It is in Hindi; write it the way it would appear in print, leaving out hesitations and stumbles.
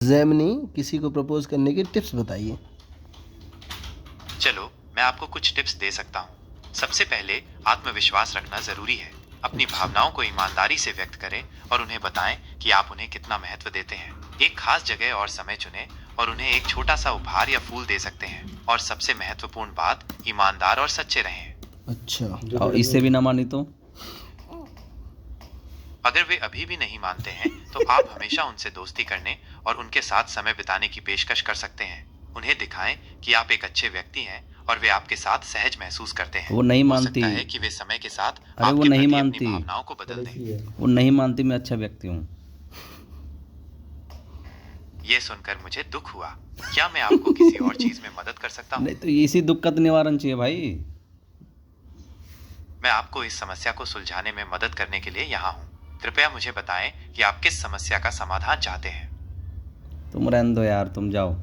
जैमिनी किसी को प्रपोज करने की टिप्स बताइए। चलो मैं आपको कुछ टिप्स दे सकता हूँ। सबसे पहले आत्मविश्वास रखना जरूरी है। अपनी अच्छा। भावनाओं को ईमानदारी से व्यक्त करें और उन्हें बताएं कि आप उन्हें कितना महत्व देते हैं। एक खास जगह और समय चुनें और उन्हें एक छोटा सा उपहार या फूल दे सकते हैं। और सबसे महत्वपूर्ण बात, ईमानदार और सच्चे रहें। अच्छा। और इससे भी ना मानी तो? अगर वे अभी भी नहीं मानते हैं तो आप हमेशा उनसे दोस्ती करने और उनके साथ समय बिताने की पेशकश कर सकते हैं। उन्हें दिखाएं कि आप एक अच्छे व्यक्ति हैं और वे आपके साथ सहज महसूस करते हैं। वो नहीं हो मानती। सकता है कि वे समय के साथ अरे वो आपके नहीं प्रति अपनी मानती। भावनाओं को बदल दें। वो नहीं मानती मैं अच्छा व्यक्ति हूँ। ये सुनकर मुझे दुख हुआ। क्या मैं आपको किसी और चीज में मदद कर सकता हूँ? नहीं तो इसी दुख का तो निवारण चाहिए भाई। मैं आपको इस समस्या को सुलझाने में मदद करने के लिए यहाँ हूँ। कृपया मुझे बताएं कि आप किस समस्या का समाधान चाहते हैं। तुम रहने दो यार, तुम जाओ।